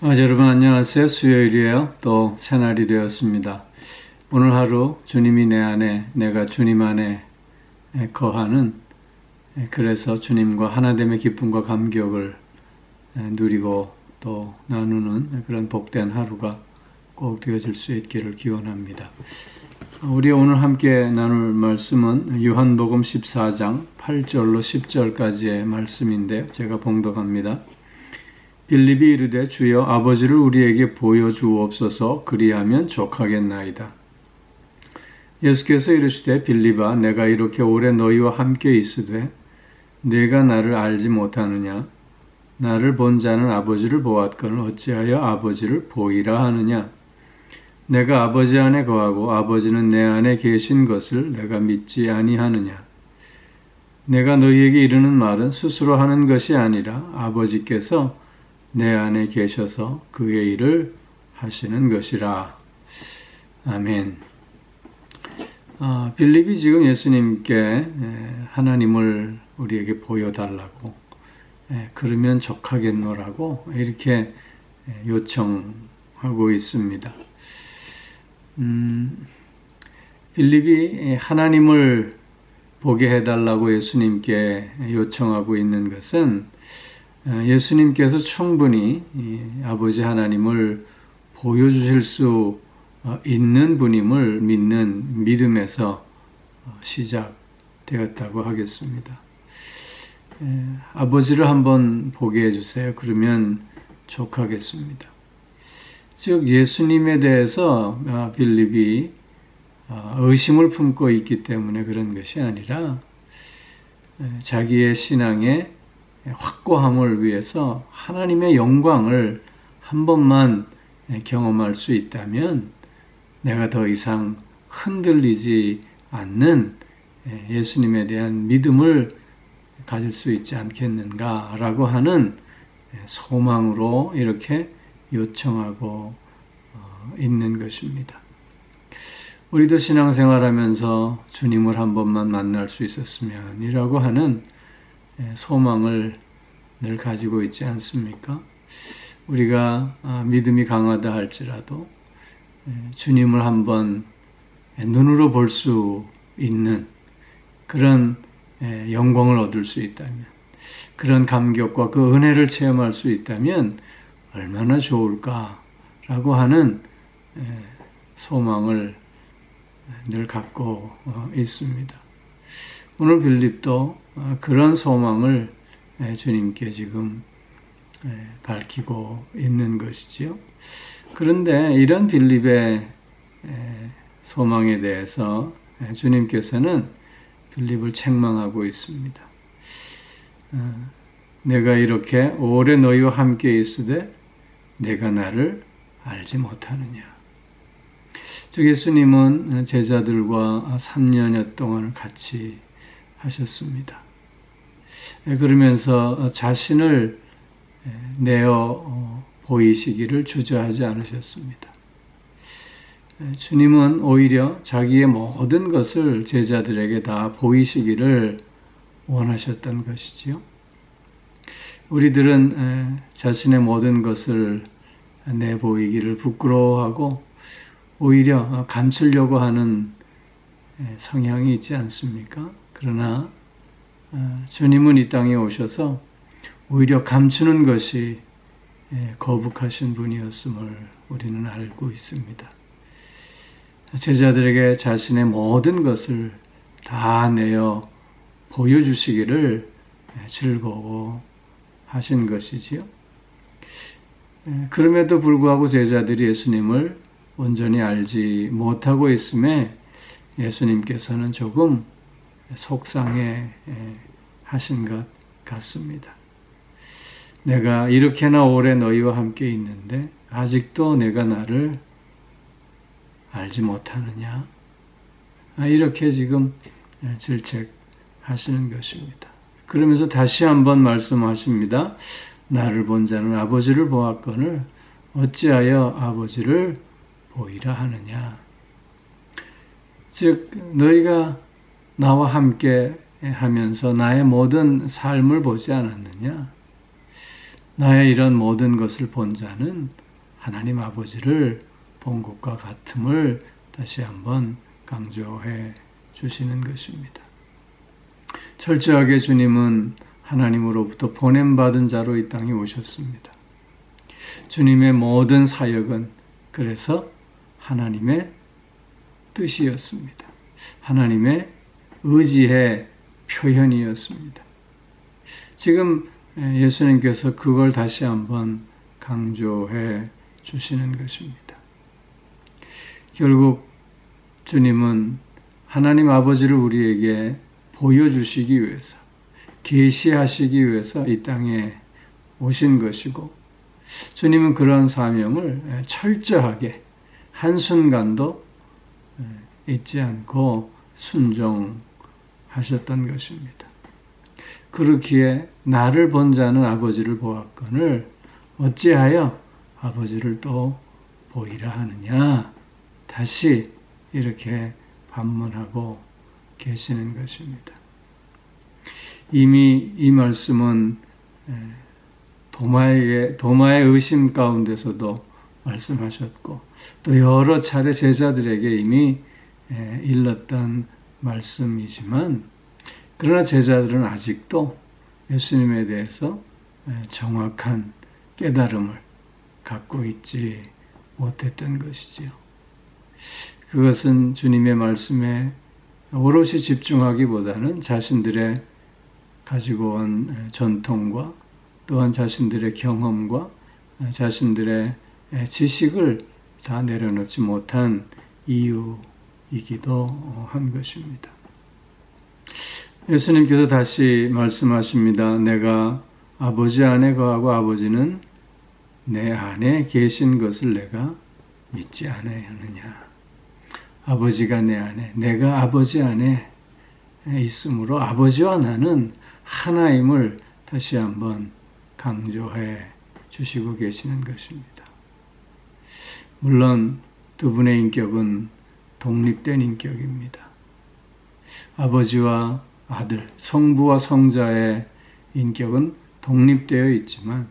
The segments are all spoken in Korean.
여러분 안녕하세요. 수요일이에요. 또 새날이 되었습니다. 오늘 하루 주님이 내 안에, 내가 주님 안에 거하는, 그래서 주님과 하나됨의 기쁨과 감격을 누리고 또 나누는 그런 복된 하루가 꼭 되어질 수 있기를 기원합니다. 우리 오늘 함께 나눌 말씀은 요한복음 14장 8절로 10절까지의 말씀인데요. 제가 봉독합니다. 빌립이 이르되 주여 아버지를 우리에게 보여주옵소서. 그리하면 족하겠나이다. 예수께서 이르시되 빌립아 내가 이렇게 오래 너희와 함께 있으되 네가 나를 알지 못하느냐? 나를 본 자는 아버지를 보았거늘 어찌하여 아버지를 보이라 하느냐? 내가 아버지 안에 거하고 아버지는 내 안에 계신 것을 내가 믿지 아니하느냐? 내가 너희에게 이르는 말은 스스로 하는 것이 아니라 아버지께서 내 안에 계셔서 그의 일을 하시는 것이라. 아멘. 빌립이 지금 예수님께 하나님을 우리에게 보여달라고, 그러면 족하겠노라고 이렇게 요청하고 있습니다. 빌립이 하나님을 보게 해달라고 예수님께 요청하고 있는 것은 예수님께서 충분히 아버지 하나님을 보여주실 수 있는 분임을 믿는 믿음에서 시작되었다고 하겠습니다. 아버지를 한번 보게 해주세요. 그러면 족하겠습니다. 즉 예수님에 대해서 빌립이 의심을 품고 있기 때문에 그런 것이 아니라 자기의 신앙의 확고함을 위해서 하나님의 영광을 한 번만 경험할 수 있다면 내가 더 이상 흔들리지 않는 예수님에 대한 믿음을 가질 수 있지 않겠는가라고 하는 소망으로 이렇게 요청하고 있는 것입니다. 우리도 신앙생활하면서 주님을 한 번만 만날 수 있었으면 이라고 하는 소망을 늘 가지고 있지 않습니까? 우리가 믿음이 강하다 할지라도 주님을 한번 눈으로 볼 수 있는 그런 영광을 얻을 수 있다면, 그런 감격과 그 은혜를 체험할 수 있다면 얼마나 좋을까라고 하는 소망을 늘 갖고 있습니다. 오늘 빌립도 그런 소망을 주님께 지금 밝히고 있는 것이지요. 그런데 이런 빌립의 소망에 대해서 주님께서는 빌립을 책망하고 있습니다. 내가 이렇게 오래 너희와 함께 있으되 내가 나를 알지 못하느냐. 즉 예수님은 제자들과 3년여 동안 같이 하셨습니다. 그러면서 자신을 내어 보이시기를 주저하지 않으셨습니다. 주님은 오히려 자기의 모든 것을 제자들에게 다 보이시기를 원하셨던 것이지요. 우리들은 자신의 모든 것을 내보이기를 부끄러워하고 오히려 감추려고 하는 성향이 있지 않습니까? 그러나 주님은 이 땅에 오셔서 오히려 감추는 것이 거북하신 분이었음을 우리는 알고 있습니다. 제자들에게 자신의 모든 것을 다 내어 보여주시기를 즐거워 하신 것이지요. 그럼에도 불구하고 제자들이 예수님을 온전히 알지 못하고 있음에 예수님께서는 조금 속상해 하신 것 같습니다. 내가 이렇게나 오래 너희와 함께 있는데 아직도 내가 나를 알지 못하느냐? 이렇게 지금 질책하시는 것입니다. 그러면서 다시 한번 말씀하십니다. 나를 본 자는 아버지를 보았거늘 어찌하여 아버지를 보이라 하느냐? 즉 너희가 나와 함께 하면서 나의 모든 삶을 보지 않았느냐? 나의 이런 모든 것을 본 자는 하나님 아버지를 본 것과 같음을 다시 한번 강조해 주시는 것입니다. 철저하게 주님은 하나님으로부터 보냄받은 자로 이 땅에 오셨습니다. 주님의 모든 사역은 그래서 하나님의 뜻이었습니다. 하나님의 의지의 표현이었습니다. 지금 예수님께서 그걸 다시 한번 강조해 주시는 것입니다. 결국 주님은 하나님 아버지를 우리에게 보여주시기 위해서, 계시하시기 위해서 이 땅에 오신 것이고, 주님은 그런 사명을 철저하게 한순간도 잊지 않고 순종하셨던 것입니다. 그렇기에 나를 본 자는 아버지를 보았거늘 어찌하여 아버지를 또 보이라 하느냐, 다시 이렇게 반문하고 계시는 것입니다. 이미 이 말씀은 도마의 의심 가운데서도 말씀하셨고, 또 여러 차례 제자들에게 이미 일렀던 말씀이지만, 그러나 제자들은 아직도 예수님에 대해서 정확한 깨달음을 갖고 있지 못했던 것이지요. 그것은 주님의 말씀에 오롯이 집중하기보다는 자신들의 가지고 온 전통과 또한 자신들의 경험과 자신들의 지식을 다 내려놓지 못한 이유이기도 한 것입니다. 예수님께서 다시 말씀하십니다. 내가 아버지 안에 거하고 아버지는 내 안에 계신 것을 내가 믿지 않느냐. 아버지가 내 안에, 내가 아버지 안에 있으므로 아버지와 나는 하나임을 다시 한번 강조해 주시고 계시는 것입니다. 물론 두 분의 인격은 독립된 인격입니다. 아버지와 아들, 성부와 성자의 인격은 독립되어 있지만,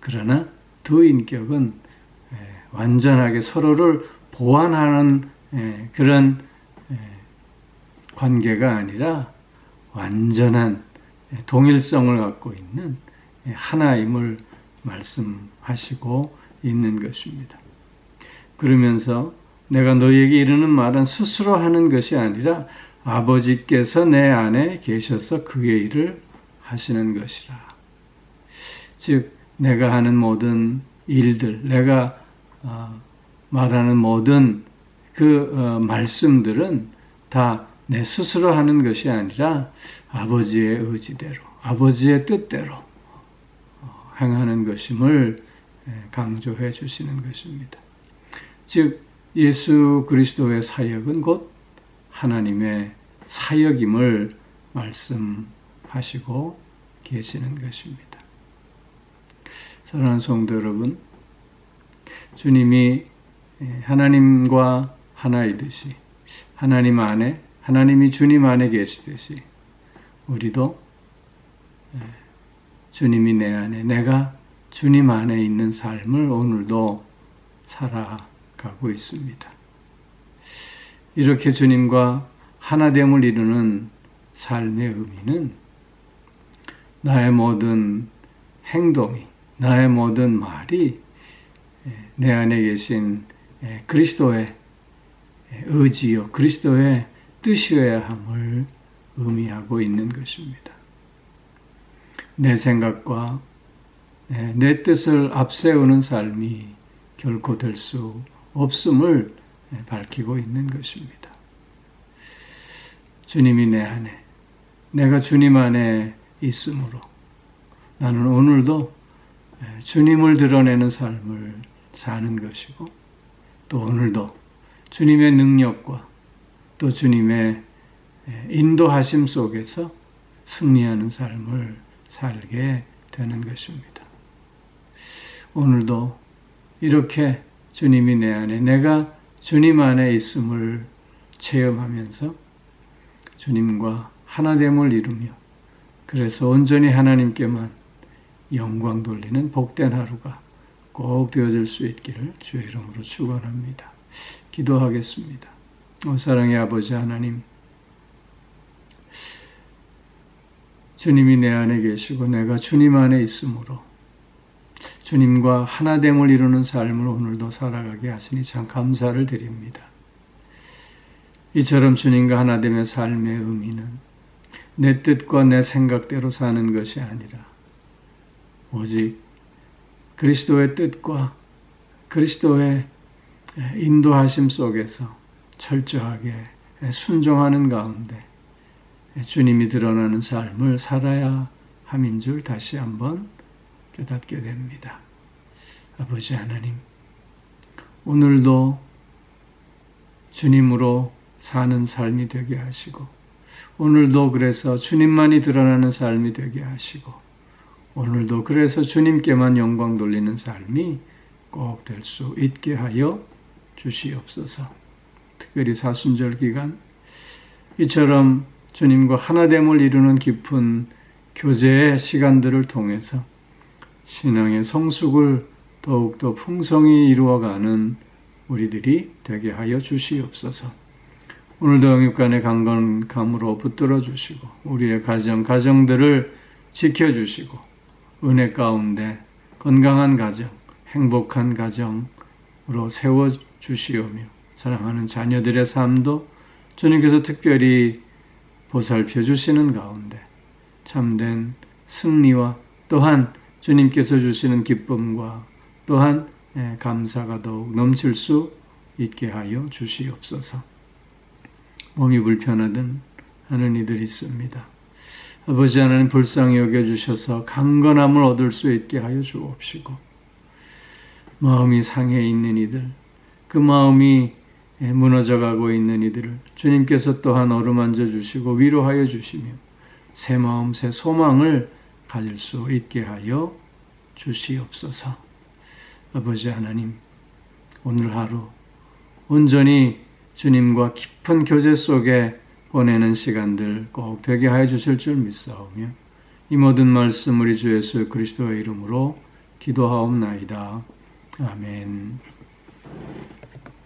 그러나 두 인격은 완전하게 서로를 보완하는 그런 관계가 아니라 완전한 동일성을 갖고 있는 하나임을 말씀하시고 있는 것입니다. 그러면서 내가 너희에게 이르는 말은 스스로 하는 것이 아니라 아버지께서 내 안에 계셔서 그의 일을 하시는 것이라. 즉 내가 하는 모든 일들, 내가 말하는 모든 그 말씀들은 다 내 스스로 하는 것이 아니라 아버지의 의지대로, 아버지의 뜻대로 행하는 것임을 강조해 주시는 것입니다. 즉 예수 그리스도의 사역은 곧 하나님의 사역임을 말씀하시고 계시는 것입니다. 사랑하는 성도 여러분, 주님이 하나님과 하나이듯이 하나님 안에, 하나님이 주님 안에 계시듯이 우리도 주님이 내 안에, 내가 주님 안에 있는 삶을 오늘도 살아가고 있습니다. 이렇게 주님과 하나됨을 이루는 삶의 의미는 나의 모든 행동이, 나의 모든 말이 내 안에 계신 그리스도의 의지요, 그리스도의 뜻이어야 함을 의미하고 있는 것입니다. 내 생각과 내 뜻을 앞세우는 삶이 결코 될 수 없음을 밝히고 있는 것입니다. 주님이 내 안에, 내가 주님 안에 있으므로 나는 오늘도 주님을 드러내는 삶을 사는 것이고, 또 오늘도 주님의 능력과 또 주님의 인도하심 속에서 승리하는 삶을 살게 되는 것입니다. 오늘도 이렇게 주님이 내 안에, 내가 주님 안에 있음을 체험하면서 주님과 하나됨을 이루며, 그래서 온전히 하나님께만 영광 돌리는 복된 하루가 꼭 되어질 수 있기를 주의 이름으로 축원합니다. 기도하겠습니다. 사랑의 아버지 하나님, 주님이 내 안에 계시고 내가 주님 안에 있으므로 주님과 하나됨을 이루는 삶을 오늘도 살아가게 하시니 참 감사를 드립니다. 이처럼 주님과 하나됨의 삶의 의미는 내 뜻과 내 생각대로 사는 것이 아니라 오직 그리스도의 뜻과 그리스도의 인도하심 속에서 철저하게 순종하는 가운데 주님이 드러나는 삶을 살아야 함인 줄 다시 한번 깨닫게 됩니다. 아버지 하나님, 오늘도 주님으로 사는 삶이 되게 하시고 오늘도 그래서 주님만이 드러나는 삶이 되게 하시고 오늘도 그래서 주님께만 영광 돌리는 삶이 꼭 될 수 있게 하여 주시옵소서. 특별히 사순절 기간 이처럼 주님과 하나됨을 이루는 깊은 교제의 시간들을 통해서 신앙의 성숙을 더욱더 풍성히 이루어가는 우리들이 되게 하여 주시옵소서. 오늘도 영육간의 강건감으로 붙들어 주시고 우리의 가정들을 지켜주시고 은혜 가운데 건강한 가정, 행복한 가정으로 세워주시오며 사랑하는 자녀들의 삶도 주님께서 특별히 보살펴 주시는 가운데 참된 승리와 또한 주님께서 주시는 기쁨과 또한 감사가 더욱 넘칠 수 있게 하여 주시옵소서. 몸이 불편하든 하는 이들이 있습니다. 아버지 하나님 불쌍히 여겨주셔서 강건함을 얻을 수 있게 하여 주옵시고 마음이 상해 있는 이들, 그 마음이 무너져가고 있는 이들을 주님께서 또한 어루만져 주시고 위로하여 주시며 새 마음, 새 소망을 가질 수 있게 하여 주시옵소서. 아버지 하나님, 오늘 하루 온전히 주님과 깊은 교제 속에 보내는 시간들 꼭 되게 하여 주실 줄 믿사오며 이 모든 말씀 우리 주 예수 그리스도의 이름으로 기도하옵나이다. 아멘.